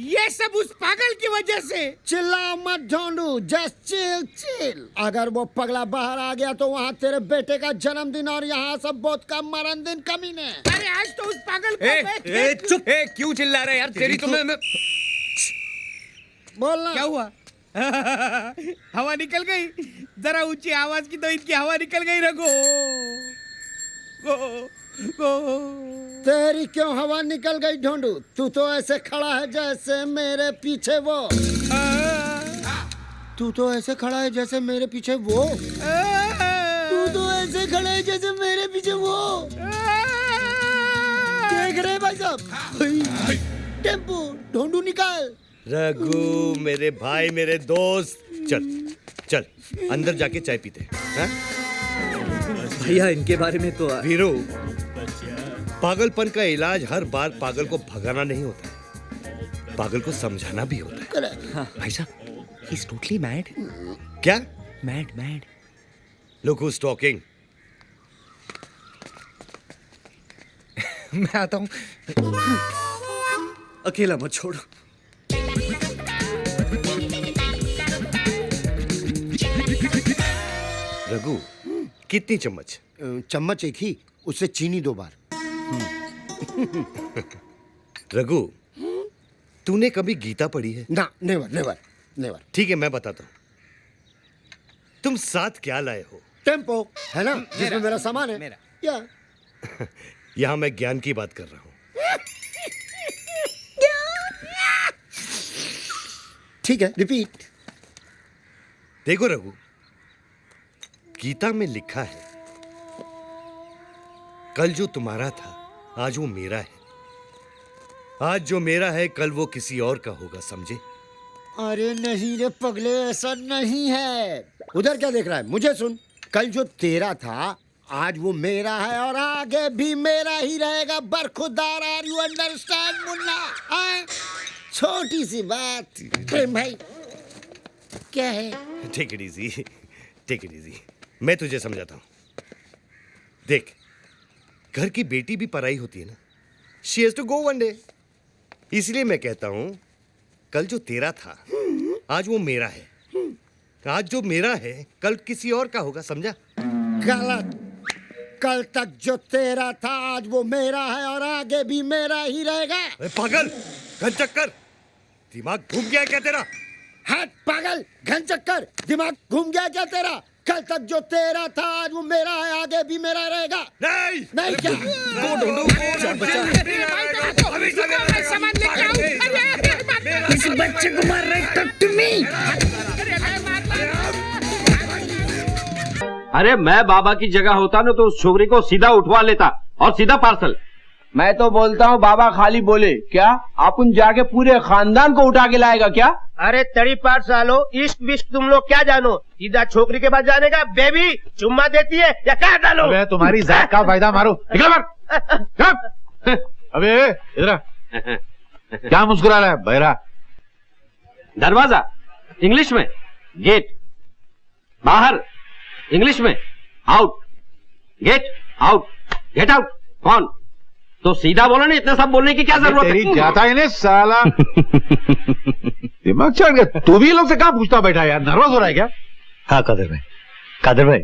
ये सब उस पागल की वजह से। चिल्ला मत ढूंढू, जस्ट चिल चिल। अगर वो पगला बाहर आ गया तो वहाँ तेरे बेटे का जन्मदिन और यहाँ सब बहुत का मरण दिन कमीने। अरे आज तो उस पागल को चुप। क्यों चिल्ला रहे यार? तेरी तुम्हें बोलना। क्या हुआ? हवा निकल गई। जरा ऊंची आवाज की तो इनकी हवा निकल गई। रघु तेरी क्यों हवा निकल गई ढूंढू? तू तो ऐसे खड़ा है जैसे मेरे पीछे वो। तू तो ऐसे खड़ा है जैसे मेरे पीछे वो। तू तो ऐसे खड़ा है जैसे मेरे पीछे वो। देख रहे भाई साहब? टेम्पो ढूंढू निकाल। रघु मेरे भाई, मेरे दोस्त, चल चल अंदर जाके चाय पीते हैं। भैया इनके बारे में तो वीरू, पागलपन का इलाज हर बार पागल को भगाना नहीं होता है, पागल को समझाना भी होता है। हाँ। भाई साहब, ही इज टोटली मैड। क्या? Mad. Look who is talking. मैं आता हूं। अकेला मत छोड़ो। रघु, कितनी चम्मच? चम्मच एक ही, उससे चीनी 2 बार। रघु, तूने कभी गीता पढ़ी है? ना, नेवर। ठीक है, मैं बताता हूं। तुम साथ क्या लाए हो? टेम्पो है ना, जिसमें मेरा सामान है। मेरा। या यहां मैं ज्ञान की बात कर रहा हूं। ठीक है, रिपीट। देखो रघु, गीता में लिखा है, कल जो तुम्हारा था आज वो मेरा है, आज जो मेरा है कल वो किसी और का होगा, समझे? अरे नहीं रे पगले, ऐसा नहीं है। उधर क्या देख रहा है? मुझे सुन। कल जो तेरा था आज वो मेरा है और आगे भी मेरा ही रहेगा। बरखुरदार, आर यू अंडरस्टैंड मुन्ना? छोटी सी बात। प्रेम भाई क्या है? Take it easy, take it easy. मैं तुझे समझाता हूं। देख, घर की बेटी भी पराई होती है ना। She has to go one day. इसलिए मैं कहता हूं, कल जो तेरा था आज वो मेरा है, आज जो मेरा है कल किसी और का होगा, समझा? गलत। कल तक जो तेरा था आज वो मेरा है और आगे भी मेरा ही रहेगा। अरे पागल, घन चक्कर, दिमाग घूम गया क्या तेरा? हट पागल, घन चक्कर, दिमाग घूम गया क्या तेरा? कल तक जो तेरा था आज वो मेरा है, आगे भी मेरा रहेगा। नहीं नहीं क्या? इस बच्चे को मार रहे टक टू मी। अरे मैं बाबा की जगह होता ना तो उस छोकरी को सीधा उठवा लेता और सीधा पार्सल। मैं तो बोलता हूँ बाबा खाली बोले क्या अपन जाके पूरे खानदान को उठा के लाएगा क्या? अरे तड़ी पार सालो, इश्क विश्क तुम लोग क्या जानो? सीधा छोकरी के पास जाने का, बेबी चुम्मा देती है या क्या डालो? अबे तुम्हारी जात का फायदा मारो, निकल बाहर। अबे इधर क्या मुस्कुरा रहा है बहरा? दरवाजा इंग्लिश में, गेट बाहर इंग्लिश में, out get out, get out कौन? तो सीधा बोलो ना, इतना सब बोलने की क्या जरूरत है? तेरी जाता है ने साला दिमाग चढ़ गया। तू भी लोग से कहाँ पूछता बैठा यार? नर्वस हो रहा है क्या? हाँ कादर भाई,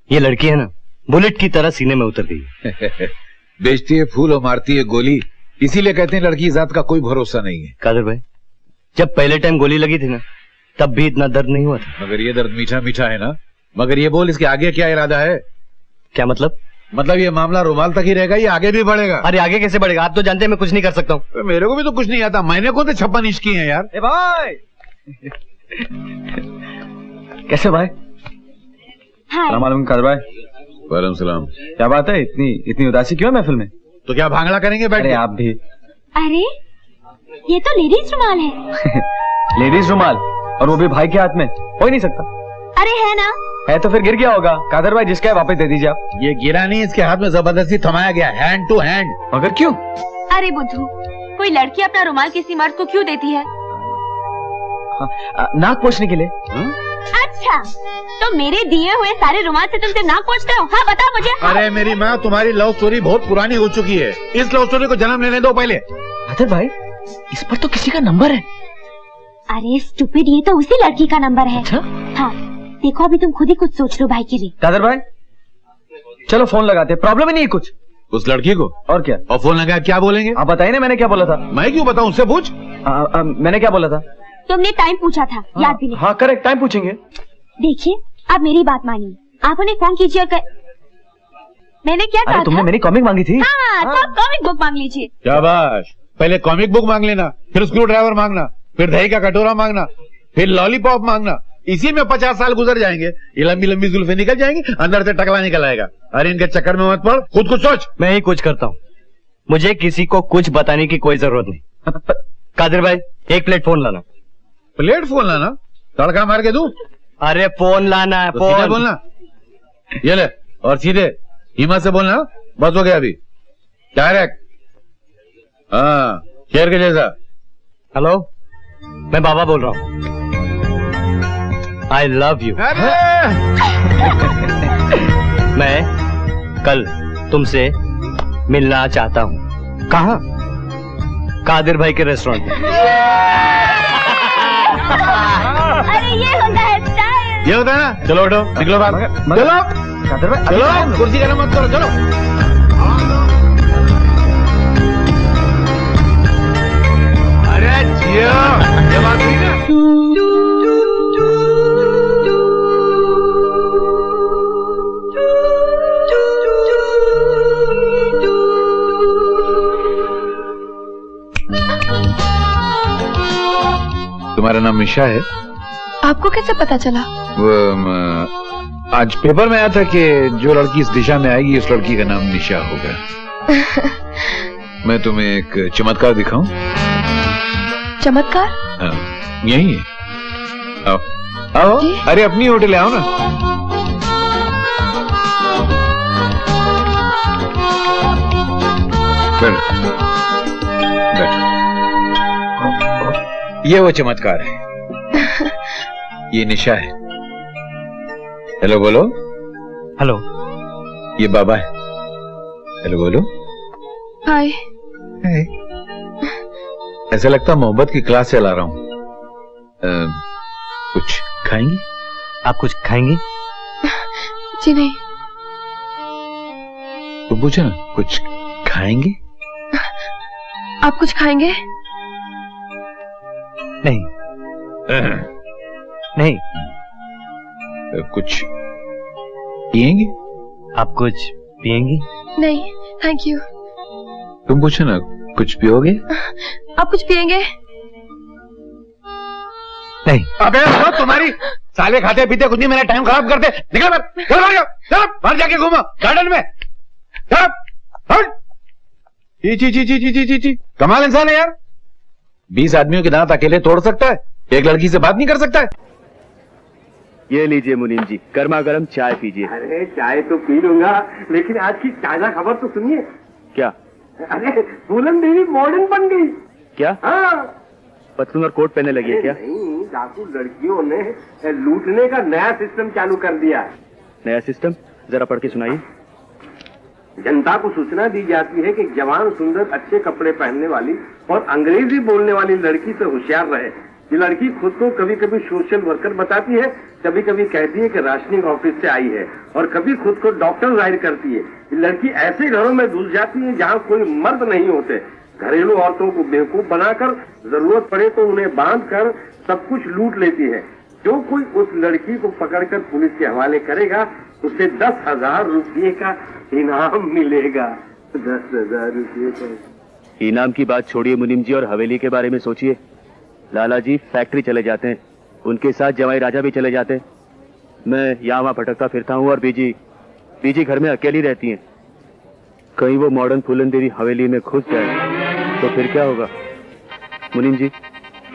ये लड़की है ना, बुलेट की तरह सीने में उतर गई। बेचती है फूल और मारती है गोली, इसीलिए कहते हैं लड़की जात का कोई भरोसा नहीं है। कादर भाई, जब पहले टाइम गोली लगी थी ना, तब भी इतना दर्द नहीं हुआ था। मगर ये दर्द मीठा मीठा है ना। मगर ये बोल, इसके आगे क्या इरादा है? क्या मतलब? मतलब ये मामला रुमाल तक ही रहेगा, ये आगे भी बढ़ेगा? अरे आगे कैसे बढ़ेगा? आप तो जानते हैं मैं कुछ नहीं कर सकता हूँ। मेरे को भी तो कुछ नहीं आता, मैंने कौन से 56 इंच की है यार। ए भाई कैसे भाई? कादर भाई, वालेकुम सलाम। क्या बात है, इतनी उदासी क्यों है महफिल में? तो क्या भांगड़ा करेंगे बैठ के? आप भी। अरे ये तो लेडीज रुमाल है। लेडीज रुमाल, और वो भी भाई के हाथ में? हो ही नहीं सकता। अरे है ना? है तो फिर गिर गया होगा। कादर भाई जिसका है वापस दे दीजिए आप। ये गिरा नहीं, इसके हाथ में जबरदस्ती थमाया गया, हैंड टू हैंड। मगर क्यों? अरे बुद्धू, कोई लड़की अपना रुमाल किसी मर्द को क्यों देती है? नाक पोंछने के लिए। अच्छा, तो मेरे दिए हुए सारे रुमाल से तुम सिर्फ नाक पोंछते हो? हाँ बताओ मुझे। अरे मेरी माँ, तुम्हारी लव स्टोरी बहुत पुरानी हो चुकी है, इस लव स्टोरी को जन्म लेने दो पहले। कादर भाई, इस पर तो किसी का नंबर है। अरे स्टूपिड, ये तो उसी लड़की का नंबर है। अच्छा? हाँ, देखो अभी तुम खुद ही कुछ सोच लो भाई के लिए। कादर भाई चलो फोन लगाते, प्रॉब्लम ही नहीं है कुछ। उस लड़की को और क्या? और फोन लगा क्या बोलेंगे? आप बताइए ना मैंने क्या बोला था। मैं क्यों बताऊं, उससे पूछ। मैंने क्या बोला था? तुमने टाइम पूछा था, याद भी नहीं। हाँ करेक्ट, टाइम पूछेंगे। देखिए आप मेरी बात मानिए, आप उन्हें फोन कीजिए और मैंने क्या कहा तुमने था? मेरी कॉमिक मांगी थी। हाँ, तो आप कॉमिक बुक मांग लीजिए। शाबाश, पहले कॉमिक बुक मांग लेना, फिर स्क्रू ड्राइवर मांगना, फिर दही का कटोरा मांगना, फिर लॉलीपॉप मांगना। इसी में 50 साल गुजर जाएंगे। ये लंबी लंबी जुल्फे निकल जाएंगी, अंदर से टकला निकल आएगा। अरे इनके चक्कर में मत पड़, खुद कुछ सोच। मैं ही कुछ करता हूँ, मुझे किसी को कुछ बताने की कोई जरूरत नहीं। कादिर भाई, एक प्लेट फोन लाना। प्लेट फोन लाना? तड़का मार के दूं? अरे फोन लाना है, तो सीधे फोन। बोलना। ये ले, और सीधे हिम्मत से बोलना। बस हो गया अभी, डायरेक्ट। हाँ, शेर के जैसा। हेलो, मैं बाबा बोल रहा हूँ। I love you. मैं कल तुमसे मिलना चाहता हूँ। कहाँ? कादिर भाई के रेस्टोरेंट में। अरे ये होता है स्टाइल। ये होता है ना। चलो उठो, निकलो बाहर। चलो कादर भाई चलो, कुर्सी गरम मत करो, चलो। अरे जियो, ये बात हुई ना। तुम्हारा नाम निशा है? आपको कैसे पता चला? आज पेपर में आया था कि जो लड़की इस दिशा में आएगी उस लड़की का नाम निशा होगा। मैं तुम्हें एक चमत्कार दिखाऊं? चमत्कार? हाँ, यही है। आओ आओ। अरे अपनी होटल आओ ना। बैठो। ये वो चमत्कार है। ये निशा है। हेलो बोलो। हेलो। ये बाबा है। हेलो बोलो। हाय। ऐसा लगता मोहब्बत की क्लास चला रहा हूँ। कुछ खाएंगी? आप कुछ खाएंगी? जी नहीं। तुम पूछो ना, कुछ खाएंगे? आप कुछ खाएंगे? नहीं। नहीं। कुछ पिएंगे? आप कुछ पिएंगी? नहीं थैंक यू। तुम पूछो ना, कुछ पियोगे? आप कुछ पिएंगे? नहीं। अबे तुम्हारी साले खाते पीते कुछ नहीं, मेरा टाइम खराब करते। निकल बाहर, चलो बाहर जाओ, चलो बाहर जाके घूमो गार्डन में। ची ची ची ची ची ची ची ची, कमाल इंसान है यार। 20 आदमियों के दांत अकेले तोड़ सकता है, एक लड़की से बात नहीं कर सकता है। ये लीजिए मुनीम जी, गर्मा गर्म चाय पीजिए। अरे चाय तो पी लूंगा, लेकिन आज की ताजा खबर तो सुनिए। क्या? अरे फूलन देवी मॉडर्न बन गई। क्या? हाँ, पतलून और कोट पहनने लगी है क्या? नहीं, डाकू लड़कियों ने लूटने का नया सिस्टम चालू कर दिया है। नया सिस्टम? जरा पढ़ के सुनाइए। जनता को सूचना दी जाती है कि जवान, सुंदर, अच्छे कपड़े पहनने वाली और अंग्रेजी बोलने वाली लड़की से होशियार रहे। ये लड़की खुद को कभी कभी सोशल वर्कर बताती है, कभी कभी कहती है कि राशनिंग ऑफिस से आई है, और कभी खुद को डॉक्टर जाहिर करती है। ये लड़की ऐसे घरों में घुस जाती है जहाँ कोई मर्द नहीं होते। घरेलू औरतों को बेवकूफ बनाकर जरूरत पड़े तो उन्हें बांध कर सब कुछ लूट लेती है। जो कोई उस लड़की को पकड़कर पुलिस के हवाले करेगा उसे 10,000 रुपये का इनाम मिलेगा। 10,000 रुपये का इनाम की बात छोड़िए मुनीम जी, और हवेली के बारे में सोचिए। लाला जी फैक्ट्री चले जाते हैं, उनके साथ जवाई राजा भी चले जाते हैं। मैं यहाँ वहाँ भटकता फिरता हूँ, और बीजी घर में अकेली रहती हैं। कहीं वो मॉडर्न फूलन देवी हवेली में घुस जाए तो फिर क्या होगा? मुनीम जी,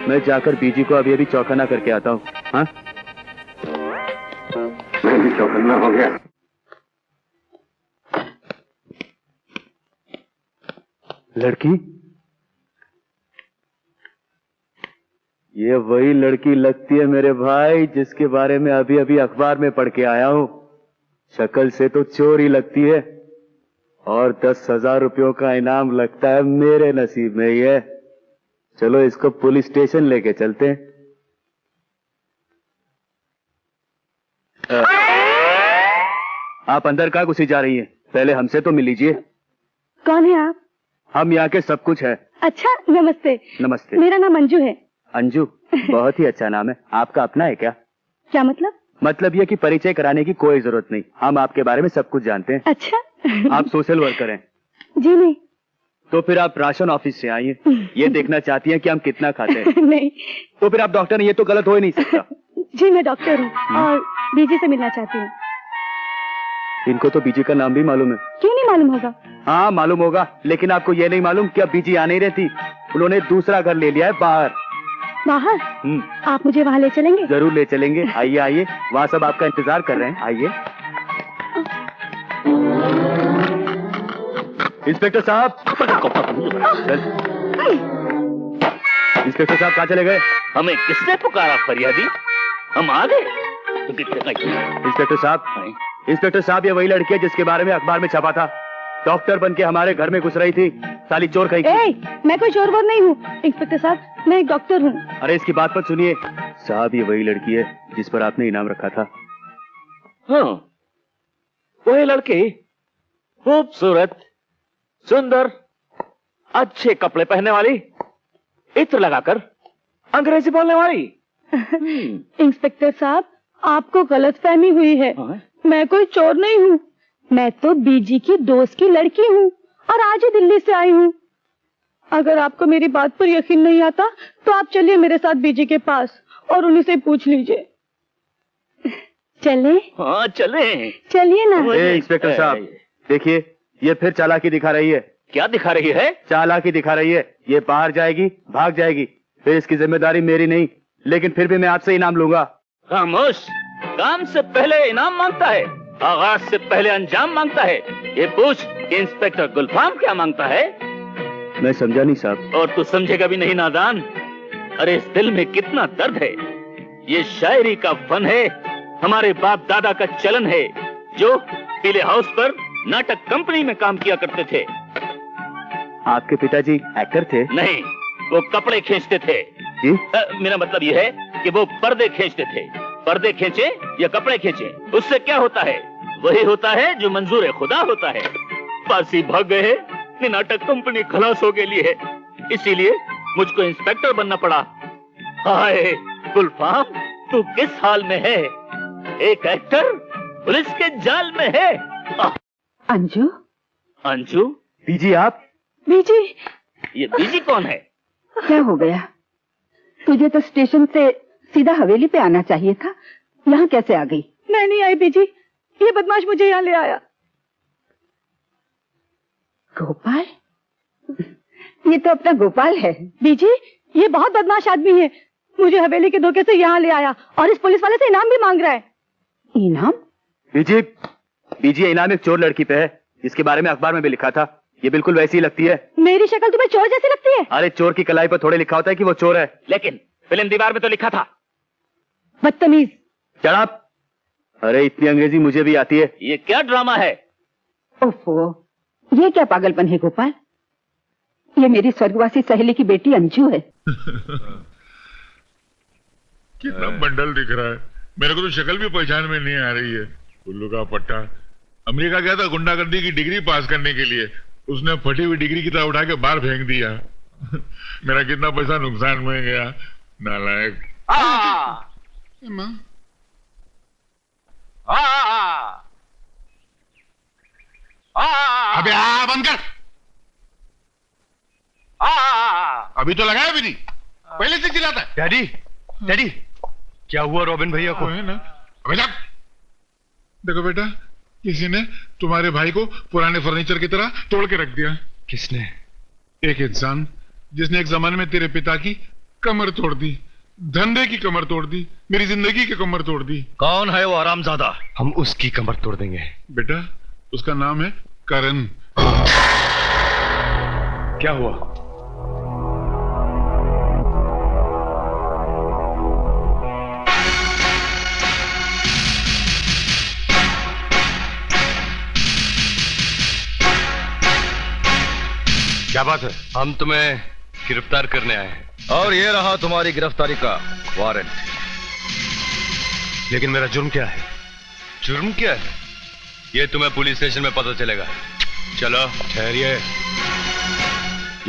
मैं जाकर बीजी को अभी चौकन्ना करके आता हूँ। हाँ, मैं भी चौकन्ना हो गया। लड़की? ये वही लड़की लगती है मेरे भाई, जिसके बारे में अभी अभी अखबार में पढ़ के आया हूँ। शक्ल से तो चोर ही लगती है, और 10,000 रुपयों का इनाम लगता है मेरे नसीब में ही है। चलो इसको पुलिस स्टेशन लेके चलते हैं। आप अंदर का घुसी जा रही हैं? पहले हमसे तो मिल लीजिए। कौन है आप? हम यहाँ के सब कुछ है। अच्छा, नमस्ते। नमस्ते। मेरा नाम अंजू है। अंजू, बहुत ही अच्छा नाम है। आपका अपना है क्या? क्या मतलब? मतलब ये कि परिचय कराने की कोई जरूरत नहीं, हम आपके बारे में सब कुछ जानते हैं। अच्छा। आप सोशल वर्कर हैं? जी नहीं। तो फिर आप राशन ऑफिस से आई हैं, ये देखना चाहती हैं कि हम कितना खाते हैं? नहीं। तो फिर आप डॉक्टर हैं, ये तो गलत हो ही नहीं सकता। जी मैं डॉक्टर हूँ और बीजी से मिलना चाहती हूँ। इनको तो बीजी का नाम भी मालूम है। क्यों नहीं मालूम होगा? हाँ मालूम होगा, लेकिन आपको ये नहीं मालूम कि अब बीजी आ नहीं रहती, उन्होंने दूसरा घर ले लिया है बाहर। बाहर? आप मुझे वहाँ ले चलेंगे? जरूर ले चलेंगे। आइए आइए, वहाँ सब आपका इंतजार कर रहे हैं, आइए। इंस्पेक्टर साहब। इंस्पेक्टर साहब कहाँ चले गए? हमें किसने पुकारा फरियादी? हम आ गए। इंस्पेक्टर साहब, इंस्पेक्टर साहब, ये वही लड़की है जिसके बारे में अखबार में छपा था। डॉक्टर बन के हमारे घर में घुस रही थी, साली चोर कहीं की। मैं कोई चोर वोर नहीं हूँ इंस्पेक्टर साहब, मैं एक डॉक्टर हूँ। अरे इसकी बात मत सुनिए साहब, ये वही लड़की है जिस पर आपने इनाम रखा था। हाँ, वही लड़की, खूबसूरत, सुंदर, अच्छे कपड़े पहनने वाली, इत्र लगाकर अंग्रेजी बोलने वाली। इंस्पेक्टर साहब, आपको गलतफहमी हुई है। मैं कोई चोर नहीं हूँ, मैं तो बीजी की दोस्त की लड़की हूँ और आज ही दिल्ली से आई हूँ। अगर आपको मेरी बात पर यकीन नहीं आता तो आप चलिए मेरे साथ बीजी के पास और उन्हीं से पूछ लीजिए। चले? हाँ चले। चलिए ना। इंस्पेक्टर साहब देखिए, ये फिर चालाकी दिखा रही है। क्या दिखा रही है? चालाकी दिखा रही है। ये बाहर जाएगी, भाग जाएगी, फिर इसकी जिम्मेदारी मेरी नहीं, लेकिन फिर भी मैं आपसे इनाम लूंगा। खामोश, काम से पहले इनाम मांगता है, आगाज से पहले अंजाम मांगता है। ये पूछ कि इंस्पेक्टर गुलफाम क्या मांगता है? मैं समझा नहीं साहब। और तू समझेगा भी नहीं नादान। अरे इस दिल में कितना दर्द है। ये शायरी का फन है, हमारे बाप दादा का चलन है, जो पीले हाउस पर नाटक कंपनी में काम किया करते थे। आपके पिताजी एक्टर थे? नहीं, वो कपड़े खींचते थे। जी? मेरा मतलब ये है कि वो पर्दे खींचते थे। पर्दे खींचे या कपड़े खींचे, उससे क्या होता है? वही होता है जो मंजूर खुदा होता है। पासी भाग गए हैं, नाटक कंपनी खलास हो गई है, इसीलिए मुझको इंस्पेक्टर बनना पड़ा। हाय गुलफाम, तू किस हाल में है? एक एक्टर पुलिस के जाल में है। अंजू? अंजू? बीजी आप? बीजी? ये बीजी कौन है? क्या हो गया? तुझे तो स्टेशन से सीधा हवेली पे आना चाहिए था, यहाँ कैसे आ गई? मैं नहीं आई बीजी, ये बदमाश मुझे यहाँ ले आया। गोपाल? ये तो अपना गोपाल है। बीजी, ये बहुत बदमाश आदमी है, मुझे हवेली के धोखे से यहाँ ले आया और इस पुलिस वाले से इनाम भी मांग रहा है। इनाम? बीजी, बीजी, इनाम एक चोर लड़की पे है, जिसके बारे में अखबार में भी लिखा था। ये बिल्कुल वैसी ही लगती है। मेरी शक्ल तुम्हें चोर जैसी लगती है? अरे चोर की कलाई पर थोड़े लिखा होता है कि वो चोर है। लेकिन फिल्म दीवार में तो लिखा था। बदतमीज। चढ़ाप। अरे इतनी अंग्रेजी मुझे भी आती है। ये क्या ड्रामा है? ओफो, ये क्या पागलपन है गोपाल? ये मेरी स्वर्गवासी सहेली की बेटी अंजू है। कितना बंडल दिख रहा है, मेरे को तो शक्ल भी पहचान में नहीं आ रही है। उल्लू का पट्टा अमेरिका गया था गुंडागर्दी की डिग्री पास करने के लिए, उसने फटी हुई डिग्री की तरह उठा के बाहर फेंक दिया। मेरा कितना पैसा नुकसान में गया, नालायक। अबे बंद कर। अभी तो लगाया भी नहीं, पहले से चिल्लाता है। डैडी, डैडी, क्या हुआ रॉबिन भैया को? है ना? अबे जा। देखो बेटा, किसी ने तुम्हारे भाई को पुराने फर्नीचर की तरह तोड़ के रख दिया। किसने? एक इंसान जिसने एक जमाने में तेरे पिता की कमर तोड़ दी, धंधे की कमर तोड़ दी, मेरी जिंदगी की कमर तोड़ दी। कौन है वो आरामजादा? हम उसकी कमर तोड़ देंगे। बेटा, उसका नाम है करण। क्या हुआ? क्या बात है? हम तुम्हें गिरफ्तार करने आए हैं। और ये रहा तुम्हारी गिरफ्तारी का वारंट। लेकिन मेरा जुर्म क्या है? जुर्म क्या है ये तुम्हें पुलिस स्टेशन में पता चलेगा। चलो। ठहरिए,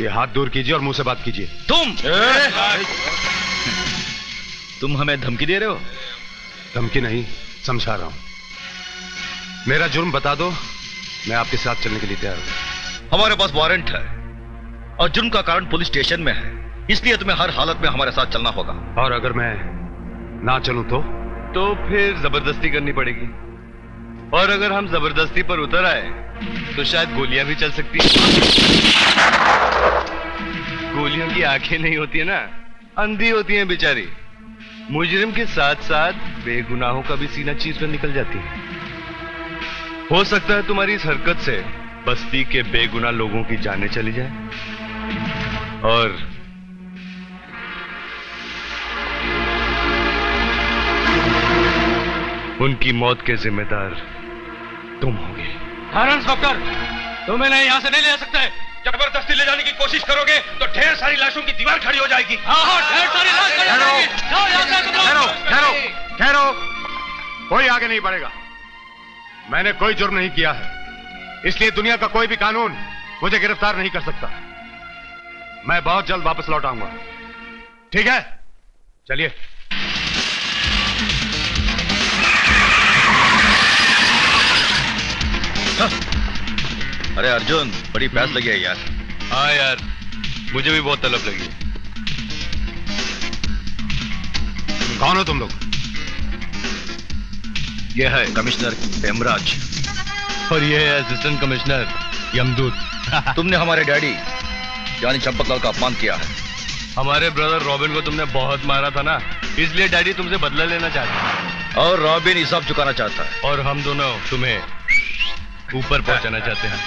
ये हाथ दूर कीजिए और मुंह से बात कीजिए। तुम हमें धमकी दे रहे हो? धमकी नहीं, समझा रहा हूं। मेरा जुर्म बता दो, मैं आपके साथ चलने के लिए तैयार हूं। हमारे पास वारंट है और जुर्म का कारण पुलिस स्टेशन में है, इसलिए तुम्हें हर हालत में हमारे साथ चलना होगा। और अगर मैं ना चलूं तो फिर जबरदस्ती करनी पड़ेगी, और अगर हम जबरदस्ती पर उतर आए तो शायद गोलियां भी चल सकती हैं। गोलियों की आंखें नहीं होती है ना, अंधी होती हैं बेचारी। मुजरिम के साथ साथ बेगुनाहों का भी सीना चीर कर निकल जाती है। हो सकता है तुम्हारी इस हरकत से बस्ती के बेगुनाह लोगों की जानें चली जाए और उनकी मौत के जिम्मेदार तुम होगे। इंस्पेक्टर, तुम्हें नहीं यहाँ से नहीं ले जा सकते। जबरदस्ती ले जाने की कोशिश करोगे तो ढेर सारी लाशों की दीवार खड़ी हो जाएगी। ढेर सारी लाश खड़ी हो जाएगी। ठहरो, ठहरो, कोई आगे नहीं बढ़ेगा। मैंने कोई जुर्म नहीं किया है, इसलिए दुनिया का कोई भी कानून मुझे गिरफ्तार नहीं कर सकता। मैं बहुत जल्द वापस लौट आऊंगा। ठीक है, चलिए। अरे अर्जुन, बड़ी प्यास लगी है यार। हाँ यार, मुझे भी बहुत तलब लगी। कौन हो तुम लोग? यह है कमिश्नर हेमराज और ये है असिस्टेंट कमिश्नर यमदूत। तुमने हमारे डैडी यानी चंपकलाल का अपमान किया है। हमारे ब्रदर रॉबिन को तुमने बहुत मारा था ना, इसलिए डैडी तुमसे बदला लेना चाहता है। और रॉबिन हिसाब चुकाना चाहता है। और हम दोनों तुम्हें ऊपर पहुंचाना चाहते हैं।